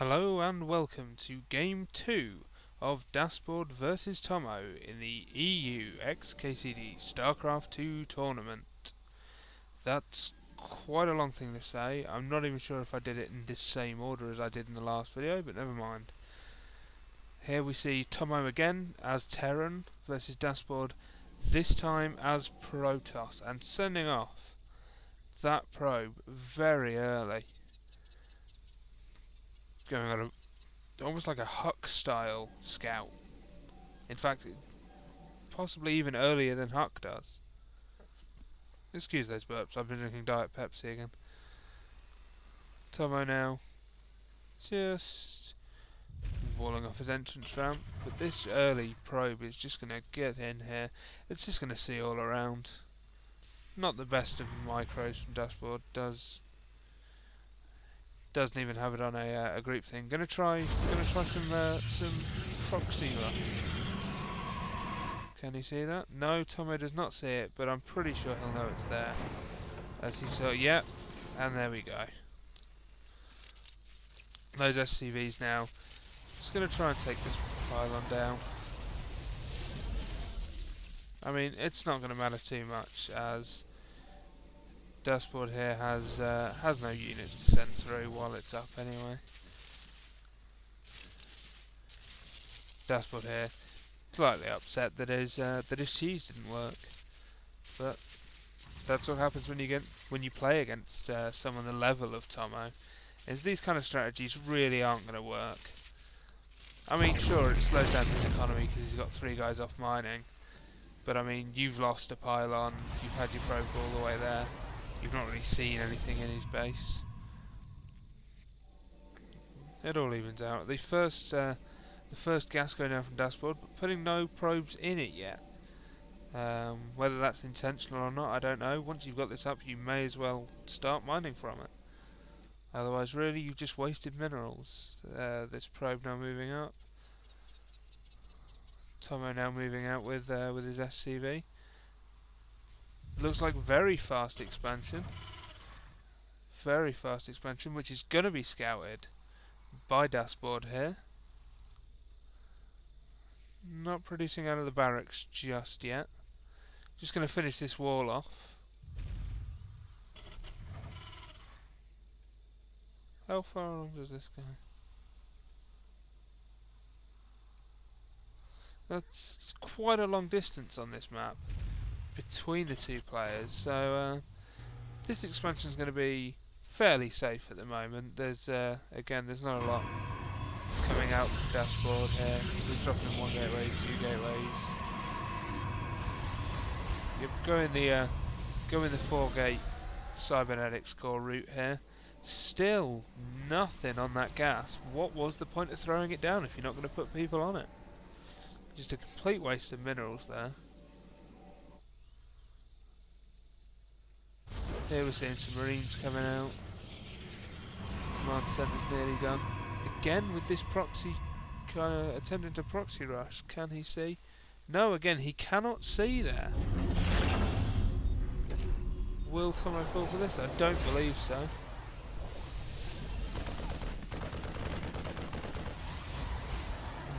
Hello and welcome to Game 2 of Dasboard vs Tomo in the EU xkcd Starcraft 2 tournament. That's quite a long thing to say. I'm not even sure if I did it in this same order as I did in the last video, but never mind. Here we see Tomo again as Terran versus Dasboard, this time as Protoss, and sending off that probe very early. Going on almost like a Huck style scout. In fact, possibly even earlier than Huck does. Excuse those burps, I've been drinking Diet Pepsi again. Tomo now just walling off his entrance ramp, but this early probe is just going to get in here. It's just going to see all around. Not the best of micros from Dasboard. Doesn't even have it on a group thing. Gonna try some proxy rush. Can he see that? No, Tomo does not see it, but I'm pretty sure he'll know it's there. As he saw, yep, and there we go. Those SCVs now. Just gonna try and take this pylon down. I mean, it's not gonna matter too much as Dasboard here has no units to send through while it's up anyway. Dasboard here slightly upset that his cheese didn't work, but that's what happens when you play against someone the level of Tomo. Is these kind of strategies really aren't going to work. I mean, sure, it slows down his economy because he's got 3 guys off mining, but I mean, you've lost a pylon, you've had your probe all the way there. You've not really seen anything in his base. It all evens out. The first gas going down from Dasboard, but putting no probes in it yet. Whether that's intentional or not, I don't know. Once you've got this up, you may as well start mining from it. Otherwise, really, you've just wasted minerals. This probe now moving up. Tomo now moving out with his SCV. Looks like very fast expansion. Very fast expansion, which is going to be scouted by Dasboard here. Not producing out of the barracks just yet. Just going to finish this wall off. How far along does this go? That's quite a long distance on this map between the two players, so this expansion is going to be fairly safe at the moment. There's again, there's not a lot coming out from Dasboard here. We're dropping in 1 gateway, 2 gateways. Yep, go in the 4-gate cybernetics core route here. Still nothing on that gas. What was the point of throwing it down if you're not going to put people on it? Just a complete waste of minerals there. Here we're seeing some Marines coming out. Command center's nearly done. Again with this proxy, kind of attempting to proxy rush. Can he see? No, again he cannot see there. Will Tomo fall for this? I don't believe so.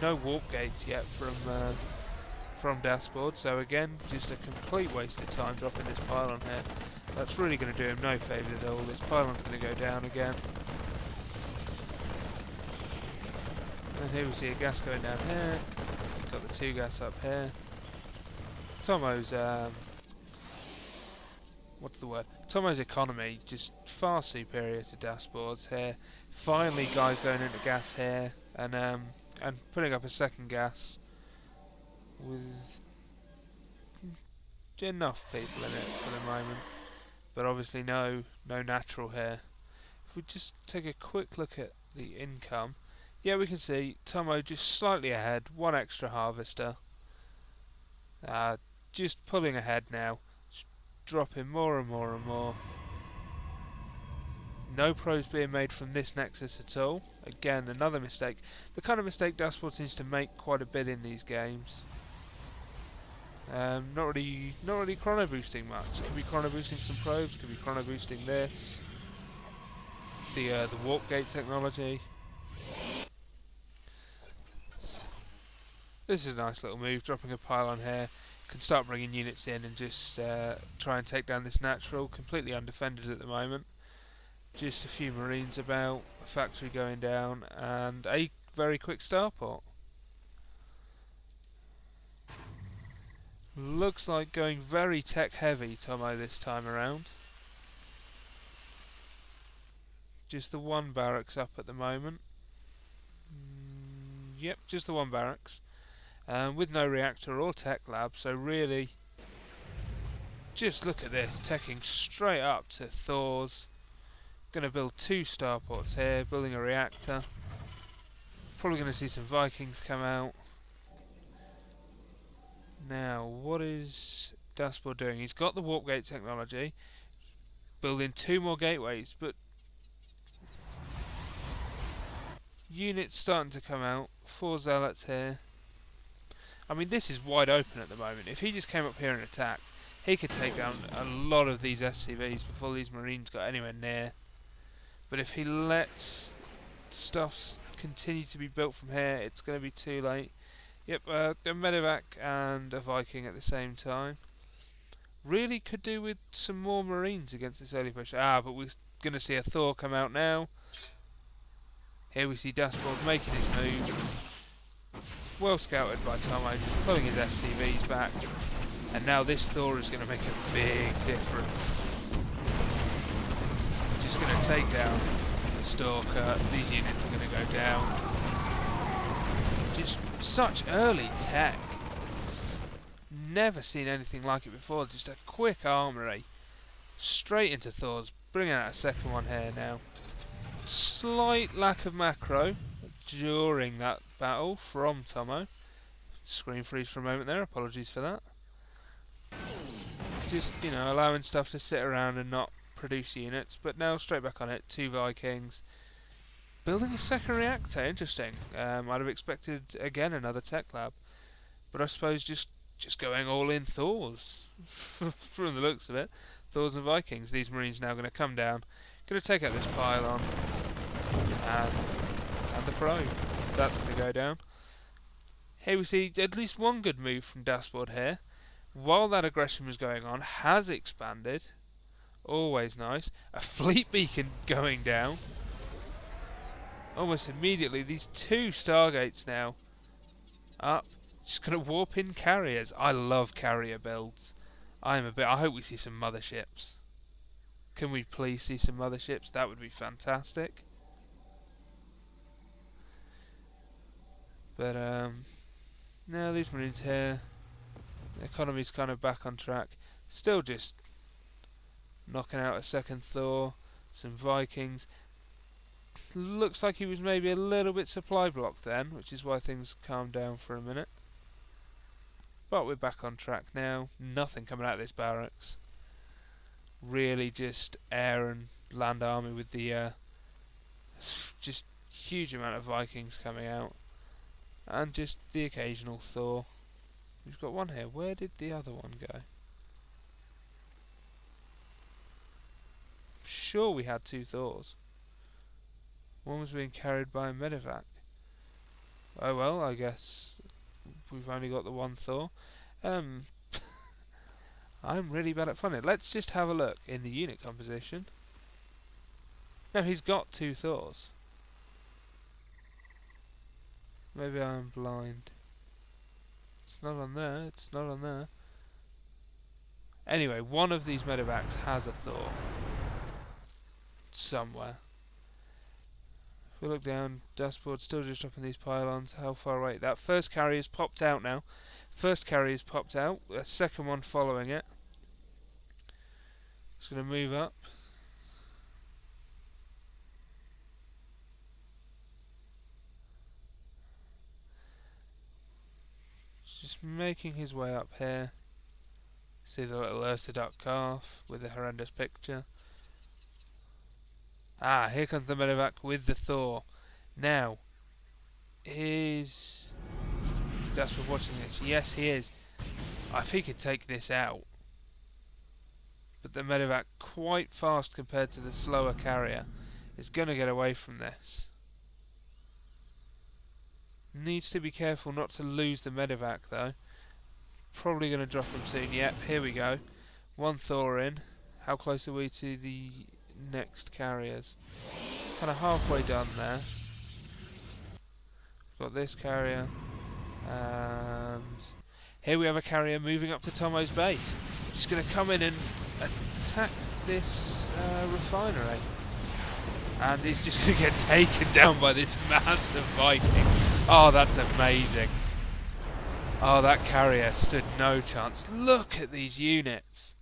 No warp gates yet from Dasboard, so again, just a complete waste of time dropping this pylon here. That's really going to do him no favours at all. This pylon's going to go down again. And here we see a gas going down here. Got the 2 gas up here. Tomo's what's the word? Tomo's economy just far superior to Dasboard's here. Finally, guys going into gas here, and putting up a second gas with enough people in it for the moment, but obviously no natural here. If we just take a quick look at the income, yeah, we can see Tomo just slightly ahead, 1 extra harvester. Just pulling ahead now, just dropping more and more and more. No probes being made from this nexus at all. Again, another mistake. The kind of mistake Dasboard seems to make quite a bit in these games. Not really chrono boosting much. Could be chrono boosting some probes. Could be chrono boosting this. The warp gate technology. This is a nice little move, dropping a pylon here. Can start bringing units in and just try and take down this natural, completely undefended at the moment. Just a few marines about, a factory going down, and a very quick starport. Looks like going very tech heavy, Tomo, this time around. Just the one barracks up at the moment. Yep, just the one barracks. With no reactor or tech lab, so really, just look at this, teching straight up to Thor's. Going to build 2 starports here, building a reactor. Probably going to see some Vikings come out. Now, what is Dasboard doing? He's got the warp gate technology, building 2 more gateways, but units starting to come out. 4 zealots here. I mean, this is wide open at the moment. If he just came up here and attacked, he could take down a lot of these SCVs before these marines got anywhere near. But if he lets stuff continue to be built from here, it's going to be too late. Yep, a medevac and a Viking at the same time. Really could do with some more marines against this early push. But we're going to see a Thor come out now. Here we see Dasboard making his move. Well scouted by Tomo, just pulling his SCVs back. And now this Thor is going to make a big difference. Just going to take down the Stalker. These units are going to go down. Just such early tech. Never seen anything like it before. Just a quick armory. Straight into Thor's. Bringing out a second one here now. Slight lack of macro during that battle from Tomo. Screen freeze for a moment there. Apologies for that. Just, allowing stuff to sit around and not produce units. But now straight back on it. 2 Vikings. Building a second reactor. Interesting. I'd have expected, again, another tech lab. But I suppose just going all in Thors. From the looks of it. Thors and Vikings. These marines now going to come down. Going to take out this pylon. And the probe. That's going to go down. Here we see at least one good move from Dasboard here. While that aggression was going on, has expanded. Always nice. A fleet beacon going down. Almost immediately, these 2 Stargates now up. Just going to warp in carriers. I love carrier builds. I hope we see some motherships. Can we please see some motherships? That would be fantastic. But now these marines here, the economy's kind of back on track. Still just knocking out a second Thor, some Vikings. Looks like he was maybe a little bit supply blocked then, which is why things calmed down for a minute. But we're back on track now. Nothing coming out of this barracks. Really just air and land army with the just huge amount of Vikings coming out. And just the occasional Thor. We've got one here. Where did the other one go? Sure we had 2 Thors. One was being carried by a medevac. Oh well, I guess we've only got the one Thor. I'm really bad at finding it. Let's just have a look in the unit composition. No, he's got 2 Thors. Maybe I'm blind. It's not on there, it's not on there. Anyway, one of these medevacs has a Thor. Somewhere. If we look down, Dasboard still just dropping these pylons. How far away? That first carrier's popped out now. First carrier's popped out. A second one following it. It's going to move up. Just making his way up here. See the little Ursa duck calf with the horrendous picture. Here comes the medevac with the Thor. Now, is Dasboard watching this? Yes, he is. If he could take this out. But the medevac, quite fast compared to the slower carrier, is going to get away from this. Needs to be careful not to lose the medevac though. Probably going to drop him soon. Yep, here we go. One Thor in. How close are we to the next carriers? Kind of halfway done there. Got this carrier. And here we have a carrier moving up to Tomo's base. Just going to come in and attack this refinery. And he's just going to get taken down by this massive Viking. Oh, that's amazing. Oh, that carrier stood no chance. Look at these units.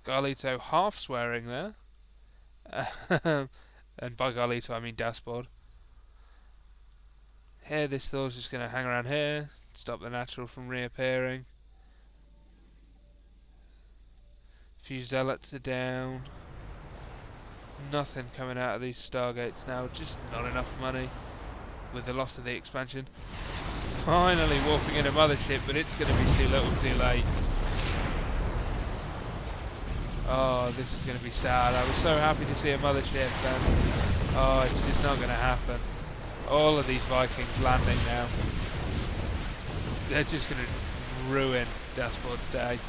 Garlito half swearing there. And by Garlito I mean Dasboard. Here this Thor's just going to hang around here. Stop the natural from reappearing. Few zealots are down. Nothing coming out of these stargates now. Just not enough money. With the loss of the expansion. Finally warping in a mothership, but it's going to be too little too late. Oh, this is going to be sad. I was so happy to see a mothership, and oh, it's just not going to happen. All of these Vikings landing now. They're just going to ruin Dasboard's day.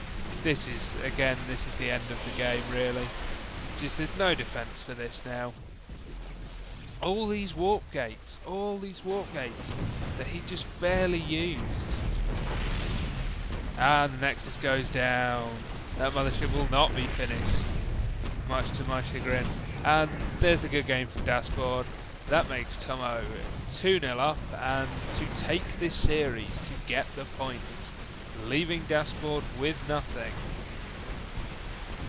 This is the end of the game, really. Just there's no defence for this now. All these warp gates that he just barely used. And the Nexus goes down. That mothership will not be finished, much to my chagrin. And there's the good game from Dasboard. That makes Tomo 2-0 up, and to take this series to get the points, leaving Dasboard with nothing.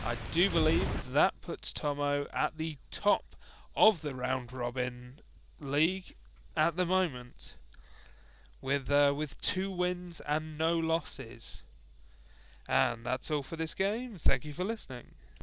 I do believe that puts Tomo at the top of the round robin league at the moment, with 2 wins and no losses. And that's all for this game. Thank you for listening.